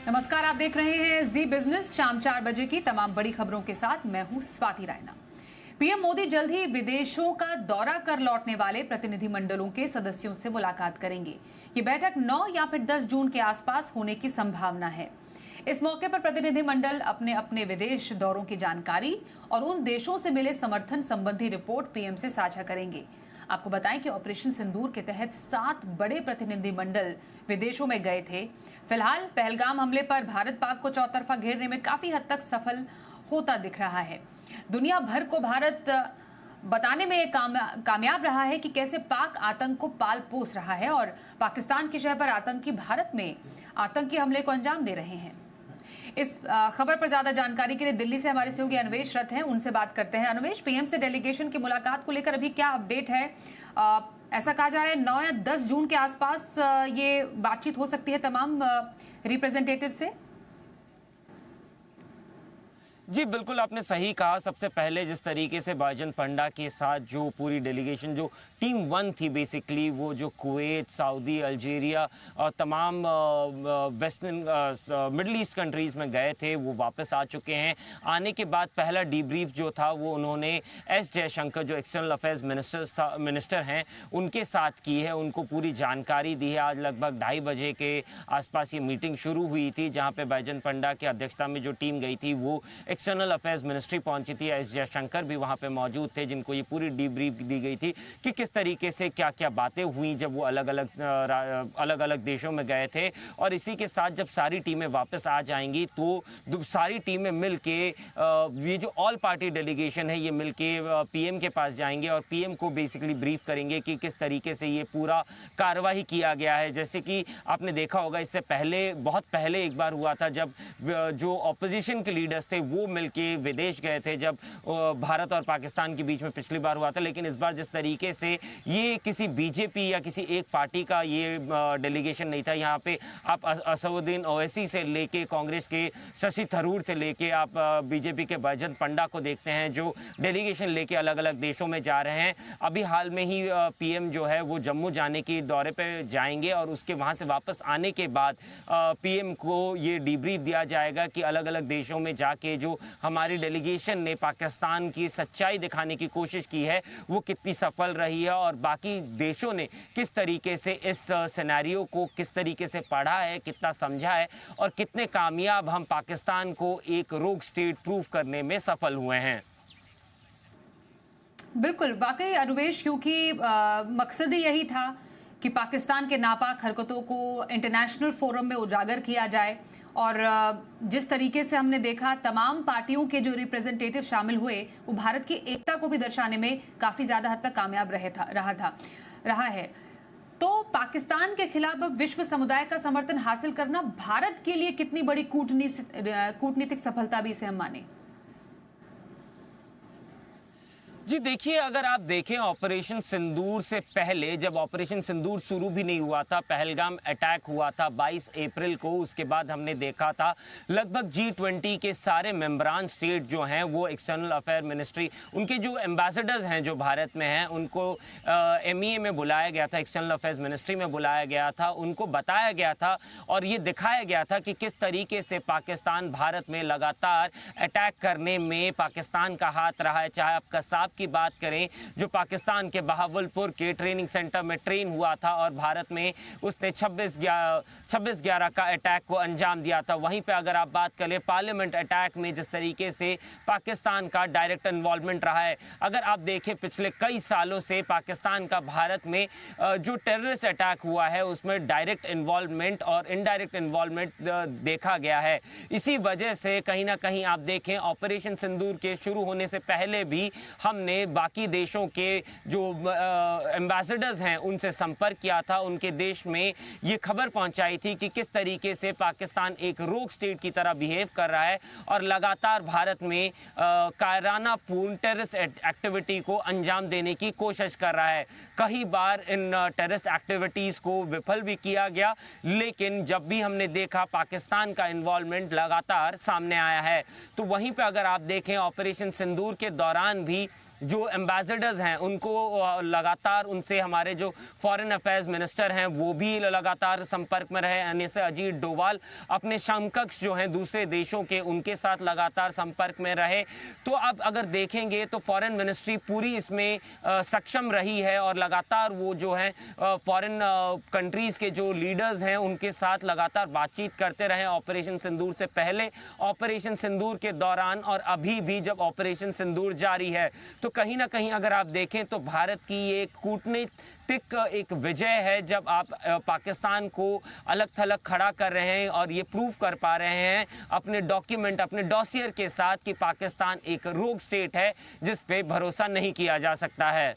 नमस्कार, आप देख रहे हैं जी बिजनेस। शाम 4 बजे की तमाम बड़ी खबरों के साथ मैं हूं स्वाति रायना। पीएम मोदी जल्द ही विदेशों का दौरा कर लौटने वाले प्रतिनिधिमंडलों के सदस्यों से मुलाकात करेंगे। ये बैठक 9 या फिर 10 जून के आसपास होने की संभावना है। इस मौके पर प्रतिनिधिमंडल अपने अपने विदेश दौरों की जानकारी और उन देशों से मिले समर्थन संबंधी रिपोर्ट पीएम से साझा करेंगे। आपको बताएं कि ऑपरेशन सिंदूर के तहत 7 बड़े प्रतिनिधिमंडल विदेशों में गए थे। फिलहाल पहलगाम हमले पर भारत पाक को चौतरफा घेरने में काफी हद तक सफल होता दिख रहा है। दुनिया भर को भारत बताने में कामयाब रहा है कि कैसे पाक आतंक को पाल पोस रहा है और पाकिस्तान की शह पर आतंकी भारत में आतंकी हमले को अंजाम दे रहे हैं। इस खबर पर ज्यादा जानकारी के लिए दिल्ली से हमारे सहयोगी अन्वेश रथ हैं, उनसे बात करते हैं। अन्वेश, पीएम से डेलीगेशन की मुलाकात को लेकर अभी क्या अपडेट है? ऐसा कहा जा रहा है 9 या 10 जून के आसपास ये बातचीत हो सकती है तमाम रिप्रेजेंटेटिव से। जी बिल्कुल, आपने सही कहा। सबसे पहले जिस तरीके से बैजंत पंडा के साथ जो पूरी डेलीगेशन जो टीम 1 थी बेसिकली, वो जो कुवैत, सऊदी, अल्जीरिया और तमाम वेस्टर्न मिडल ईस्ट कंट्रीज़ में गए थे, वो वापस आ चुके हैं। आने के बाद पहला डीब्रीफ जो था वो उन्होंने एस जयशंकर जो एक्सटर्नल अफेयर्स मिनिस्टर हैं उनके साथ की है। उनको पूरी जानकारी दी है। आज लगभग 2:30 बजे के आसपास ये मीटिंग शुरू हुई थी, जहाँ पे बैजंत पंडा की अध्यक्षता में जो टीम गई थी वो एक्सटर्नल अफेयर्स मिनिस्ट्री पहुंची थी। एस जयशंकर भी वहां पे मौजूद थे, जिनको ये पूरी डीब्रीफ दी गई थी कि किस तरीके से क्या क्या बातें हुई जब वो अलग अलग देशों में गए थे। और इसी के साथ जब सारी टीमें वापस आ जाएंगी तो सारी टीमें मिल के ये जो ऑल पार्टी डेलीगेशन है ये मिल के पीएम के पास जाएंगे और पीएम को बेसिकली ब्रीफ करेंगे कि किस तरीके से ये पूरा कार्रवाई किया गया है। जैसे कि आपने देखा होगा, इससे पहले बहुत पहले एक बार हुआ था जब जो ऑपोजिशन के लीडर्स थे वो मिलके विदेश गए थे, जब भारत और पाकिस्तान के बीच में पिछली बार हुआ था। लेकिन इस बार जिस तरीके से ये किसी बीजेपी या किसी एक पार्टी का ये डेलीगेशन नहीं था, यहाँ पे आप असदुद्दीन ओवैसी से लेके कांग्रेस के शशि थरूर से लेके आप बीजेपी के बैजंत पंडा को देखते हैं जो डेलीगेशन लेके अलग अलग देशों में जा रहे हैं। अभी हाल में ही पीएम जो है वो जम्मू जाने की दौरे पे जाएंगे और उसके वहाँ से वापस आने के बाद पीएम को ये डीब्रीफ दिया जाएगा कि अलग अलग देशों में जाके जो हमारी डेलीगेशन ने पाकिस्तान की सच्चाई दिखाने की कोशिश की है वो कितनी सफल रही है और बाकी देशों ने किस तरीके से इस सिनेरियो को किस तरीके से पढ़ा है, कितना समझा है और कितने कामयाब हम पाकिस्तान को एक रोग स्टेट प्रूफ करने में सफल हुए हैं। बिल्कुल, वाकई अनुवेश, क्योंकि मकसद ही यही था कि पाकिस्तान के नापाक हरकतों को इंटरनेशनल फोरम में उजागर किया जाए। और जिस तरीके से हमने देखा तमाम पार्टियों के जो रिप्रेजेंटेटिव शामिल हुए वो भारत की एकता को भी दर्शाने में काफी ज्यादा हद तक कामयाब रहा है। तो पाकिस्तान के खिलाफ अब विश्व समुदाय का समर्थन हासिल करना भारत के लिए कितनी बड़ी कूटनीतिक सफलता भी इसे हम माने? जी देखिए, अगर आप देखें ऑपरेशन सिंदूर से पहले, जब ऑपरेशन सिंदूर शुरू भी नहीं हुआ था, पहलगाम अटैक हुआ था 22 अप्रैल को। उसके बाद हमने देखा था लगभग G20 के सारे मेंबरान स्टेट जो हैं वो एक्सटर्नल अफेयर मिनिस्ट्री, उनके जो एम्बेसडर्स हैं जो भारत में हैं उनको MEA में बुलाया गया था, एक्सटर्नल अफेयर्स मिनिस्ट्री में बुलाया गया था। उनको बताया गया था और ये दिखाया गया था कि किस तरीके से पाकिस्तान भारत में लगातार अटैक करने में पाकिस्तान का हाथ रहा है। चाहे आप कसाब की बात करें जो पाकिस्तान के बहावलपुर के ट्रेनिंग सेंटर में ट्रेन हुआ था और भारत में उसने 26/11 का अटैक को अंजाम दिया था। वहीं पे अगर आप बात करें पार्लियामेंट अटैक में जिस तरीके से पाकिस्तान का डायरेक्ट इन्वॉल्वमेंट रहा है, अगर आप देखें पिछले कई सालों से पाकिस्तान का भारत में जो टेररिस्ट अटैक हुआ है उसमें डायरेक्ट इन्वॉल्वमेंट और इनडायरेक्ट इन्वॉल्वमेंट देखा गया है। इसी वजह से कहीं ना कहीं आप देखें ऑपरेशन सिंदूर के शुरू होने से पहले भी हमने बाकी देशों के जो एम्बेसडर्स हैं उनसे संपर्क किया था, उनके देश में ये खबर पहुंचाई थी कि किस तरीके से पाकिस्तान एक रोग स्टेट की तरह बिहेव कर रहा है और लगातार भारत में कायराना पूर्ण टेररिस्ट एक्टिविटी को अंजाम देने की कोशिश कर रहा है। कई बार इन टेररिस्ट एक्टिविटीज़ को विफल भी किया गया, लेकिन जब भी हमने देखा पाकिस्तान का इन्वॉल्वमेंट लगातार सामने आया है। तो वहीं पर अगर आप देखें ऑपरेशन सिंदूर के दौरान भी जो एम्बेसडर्स हैं उनको लगातार उनसे हमारे जो फॉरेन अफेयर्स मिनिस्टर हैं वो भी लगातार संपर्क में रहे। जैसे अजीत डोभाल अपने समकक्ष जो हैं दूसरे देशों के उनके साथ लगातार संपर्क में रहे। तो अब अगर देखेंगे तो फॉरेन मिनिस्ट्री पूरी इसमें सक्षम रही है और लगातार वो जो है फॉरेन कंट्रीज के जो लीडर्स हैं उनके साथ लगातार बातचीत करते रहे। ऑपरेशन सिंदूर से पहले, ऑपरेशन सिंदूर के दौरान और अभी भी जब ऑपरेशन सिंदूर जारी है, तो कहीं ना कहीं अगर आप देखें तो भारत की ये कूटनीतिक एक विजय है जब आप पाकिस्तान को अलग थलग खड़ा कर रहे हैं और ये प्रूव कर पा रहे हैं अपने डॉक्यूमेंट, अपने डॉसियर के साथ कि पाकिस्तान एक रोग स्टेट है जिस पे भरोसा नहीं किया जा सकता है।